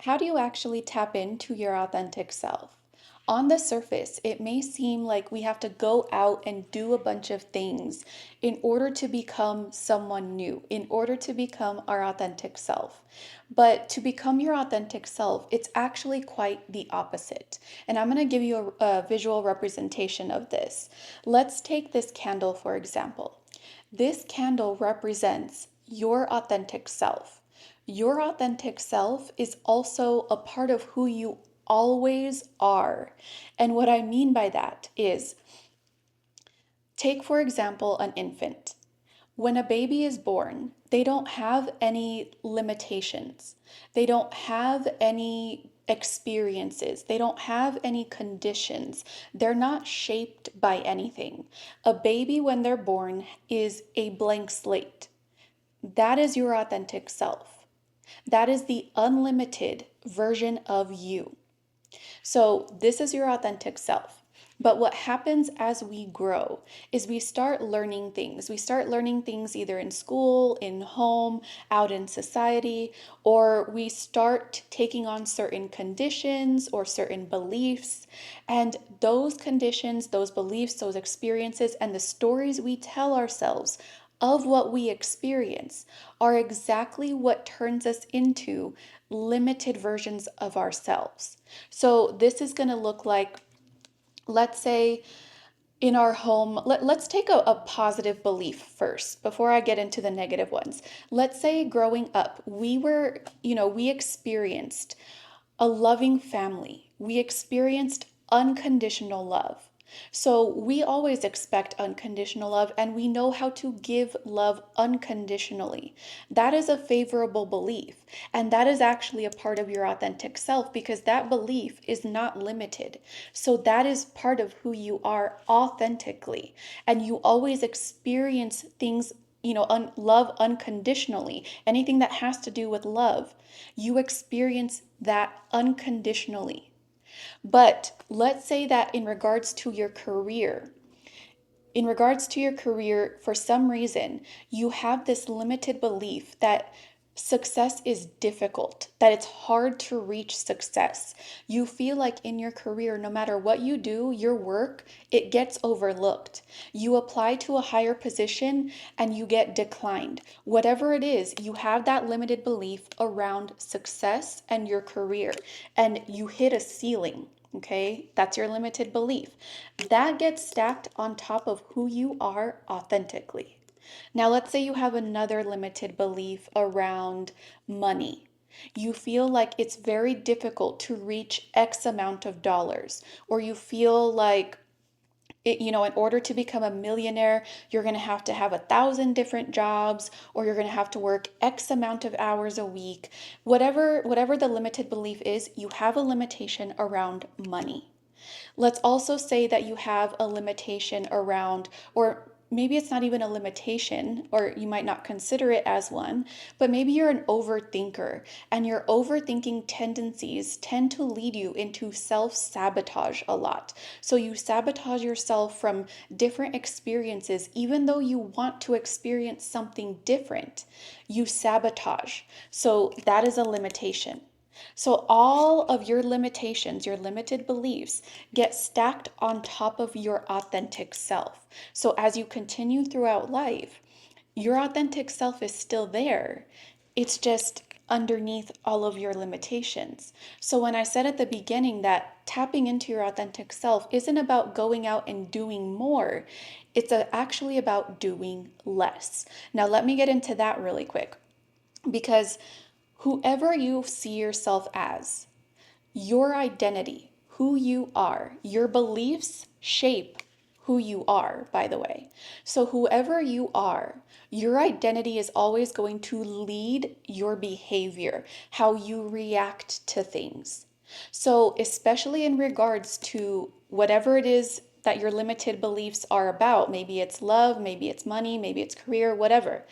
How do you actually tap into your authentic self? On the surface, it may seem like we have to go out and do a bunch of things in order to become someone new, in order to become our authentic self. But to become your authentic self, it's actually quite the opposite. And I'm going to give you a visual representation of this. Let's take this candle, for example. This candle represents your authentic self. Your authentic self is also a part of who you always are. And what I mean by that is take, for example, an infant. When a baby is born, they don't have any limitations. They don't have any experiences. They don't have any conditions. They're not shaped by anything. A baby, when they're born, is a blank slate. That is your authentic self. That is the unlimited version of you. So, this is your authentic self. But what happens as we grow is we start learning things. We start learning things either in school, in home, out in society, or we start taking on certain conditions or certain beliefs. And those conditions, those beliefs, those experiences, and the stories we tell ourselves of what we experience are exactly what turns us into limited versions of ourselves. So, this is going to look like, let's say, in our home, let's take a positive belief first before I get into the negative ones. Let's say growing up, we experienced a loving family, we experienced unconditional love. So we always expect unconditional love and we know how to give love unconditionally. That is a favorable belief. And that is actually a part of your authentic self because that belief is not limited. So that is part of who you are authentically. And you always experience things, love unconditionally. Anything that has to do with love, you experience that unconditionally. But let's say that in regards to your career, for some reason, you have this limited belief that success is difficult, that it's hard to reach success. You feel like in your career, no matter what you do, your work, it gets overlooked. You apply to a higher position and you get declined. Whatever it is, you have that limited belief around success and your career, and you hit a ceiling. Okay, that's your limited belief. That gets stacked on top of who you are authentically. Now, let's say you have another limited belief around money. You feel like it's very difficult to reach X amount of dollars, or you feel like in order to become a millionaire, you're going to have 1,000 different jobs, or you're going to have to work X amount of hours a week. Whatever the limited belief is, you have a limitation around money. Let's also say that you have a limitation around, or maybe it's not even a limitation, or you might not consider it as one, but maybe you're an overthinker and your overthinking tendencies tend to lead you into self sabotage a lot. So you sabotage yourself from different experiences, even though you want to experience something different, you sabotage. So that is a limitation. So, all of your limitations, your limited beliefs, get stacked on top of your authentic self. So, as you continue throughout life, your authentic self is still there. It's just underneath all of your limitations. So, when I said at the beginning that tapping into your authentic self isn't about going out and doing more, it's actually about doing less. Now, let me get into that really quick because whoever you see yourself as, your identity, who you are, your beliefs shape who you are, by the way. So, whoever you are, your identity is always going to lead your behavior, how you react to things. So, especially in regards to whatever it is that your limited beliefs are about, maybe it's love, maybe it's money, maybe it's career, whatever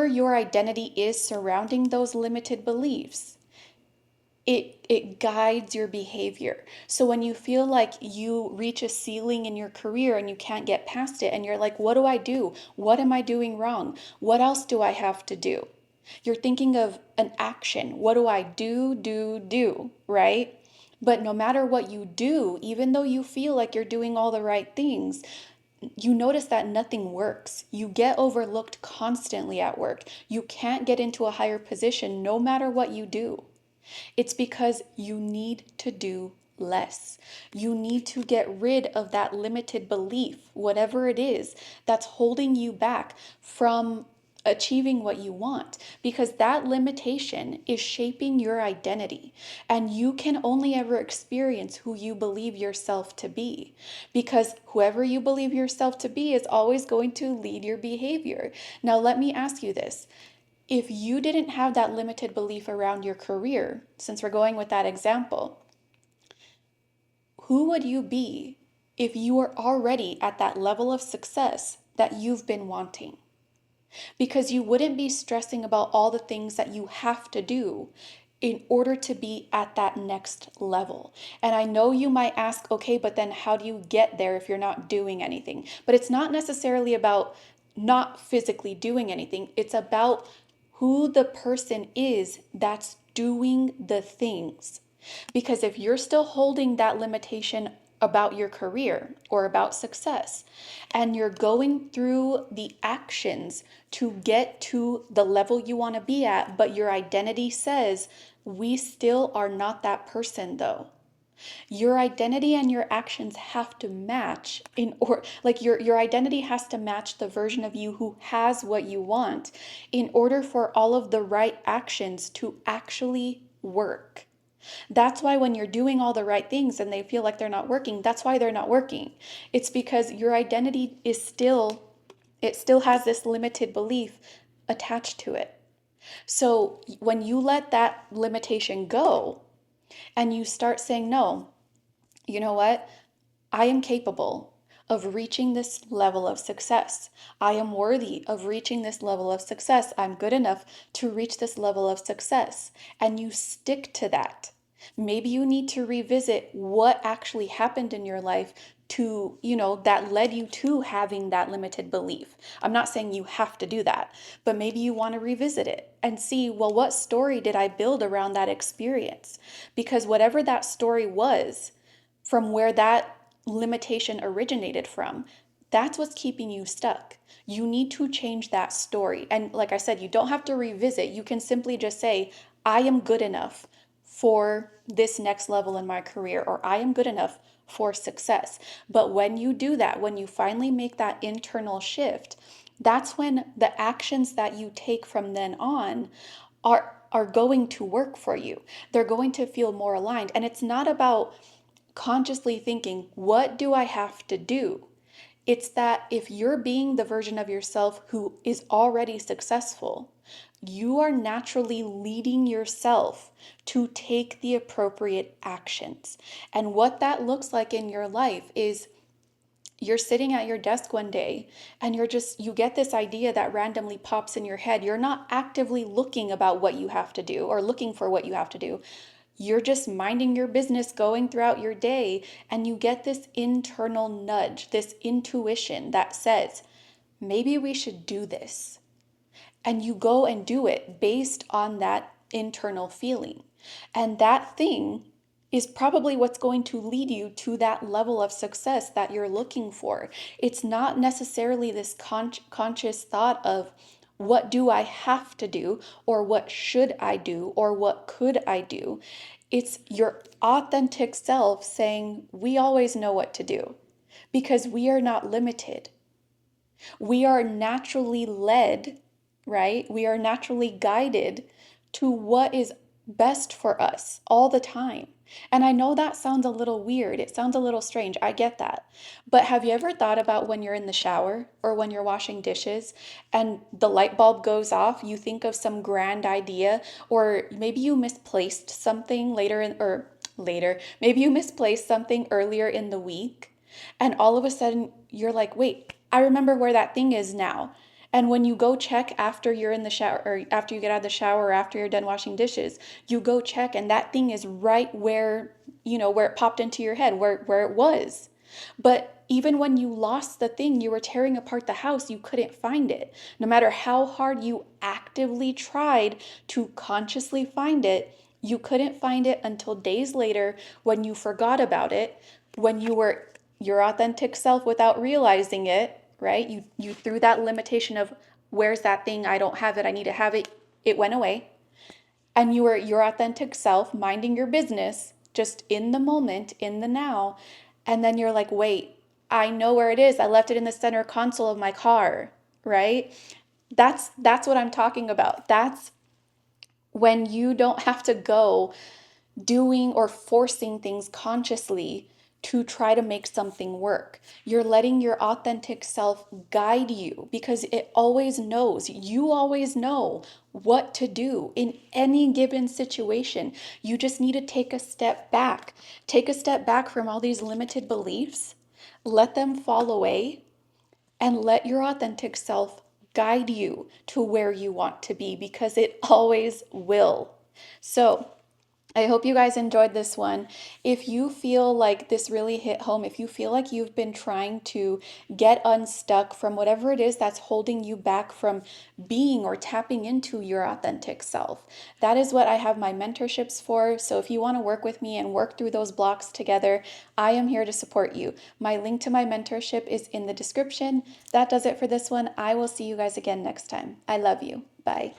your identity is surrounding those limited beliefs, it guides your behavior. So when you feel like you reach a ceiling in your career and you can't get past it and you're like, what do I do? What am I doing wrong? What else do I have to do? You're thinking of an action. What do I do, right? But no matter what you do, even though you feel like you're doing all the right things, you notice that nothing works. You get overlooked constantly at work. You can't get into a higher position no matter what you do. It's because you need to do less. You need to get rid of that limited belief, whatever it is, that's holding you back from achieving what you want, because that limitation is shaping your identity, and you can only ever experience who you believe yourself to be, because whoever you believe yourself to be is always going to lead your behavior. Now let me ask you this: if you didn't have that limited belief around your career, since we're going with that example, who would you be if you were already at that level of success that you've been wanting? Because you wouldn't be stressing about all the things that you have to do in order to be at that next level. And I know you might ask, okay, but then how do you get there if you're not doing anything? But it's not necessarily about not physically doing anything, it's about who the person is that's doing the things. Because if you're still holding that limitation about your career or about success, and you're going through the actions to get to the level you want to be at, but your identity says, we still are not that person though. Your identity and your actions have to match in or like your identity has to match the version of you who has what you want in order for all of the right actions to actually work. That's why when you're doing all the right things and they feel like they're not working, that's why they're not working. It's because your identity is still, it still has this limited belief attached to it. So when you let that limitation go and you start saying, no, you know what? I am capable of reaching this level of success. I am worthy of reaching this level of success. I'm good enough to reach this level of success. And you stick to that. Maybe you need to revisit what actually happened in your life to, that led you to having that limited belief. I'm not saying you have to do that, but maybe you want to revisit it and see, well, what story did I build around that experience? Because whatever that story was, from where that limitation originated from, that's what's keeping you stuck. You need to change that story. And like I said, you don't have to revisit. You can simply just say, I am good enough for this next level in my career, or I am good enough for success. But when you do that, when you finally make that internal shift, that's when the actions that you take from then on are going to work for you. They're going to feel more aligned. And it's not about consciously thinking, what do I have to do? It's that if you're being the version of yourself who is already successful, you are naturally leading yourself to take the appropriate actions. And what that looks like in your life is you're sitting at your desk one day and you get this idea that randomly pops in your head. You're not actively looking about what you have to do or looking for what you have to do. You're just minding your business, going throughout your day, and you get this internal nudge, this intuition that says, maybe we should do this. And you go and do it based on that internal feeling. And that thing is probably what's going to lead you to that level of success that you're looking for. It's not necessarily this conscious thought of, what do I have to do, or what should I do, or what could I do? It's your authentic self saying, we always know what to do because we are not limited. We are naturally led, right? We are naturally guided to what is best for us all the time. And I know that sounds a little weird. It sounds a little strange. I get that. But have you ever thought about when you're in the shower or when you're washing dishes and the light bulb goes off, you think of some grand idea, or maybe you misplaced something maybe you misplaced something earlier in the week, and all of a sudden you're like, wait, I remember where that thing is now. And when you go check after you're in the shower, or after you get out of the shower, or after you're done washing dishes, you go check and that thing is right where, where it popped into your head, where it was. But even when you lost the thing, you were tearing apart the house, you couldn't find it. No matter how hard you actively tried to consciously find it, you couldn't find it until days later when you forgot about it, when you were your authentic self without realizing it, right? You threw that limitation of where's that thing? I don't have it. I need to have it. It went away. And you were your authentic self minding your business just in the moment, in the now. And then you're like, wait, I know where it is. I left it in the center console of my car, right? That's what I'm talking about. That's when you don't have to go doing or forcing things consciously to try to make something work. You're letting your authentic self guide you because it always knows. You always know what to do in any given situation. You just need to take a step back. Take a step back from all these limited beliefs, let them fall away, and let your authentic self guide you to where you want to be because it always will. So, I hope you guys enjoyed this one. If you feel like this really hit home, if you feel like you've been trying to get unstuck from whatever it is that's holding you back from being or tapping into your authentic self, that is what I have my mentorships for. So if you want to work with me and work through those blocks together, I am here to support you. My link to my mentorship is in the description. That does it for this one. I will see you guys again next time. I love you. Bye.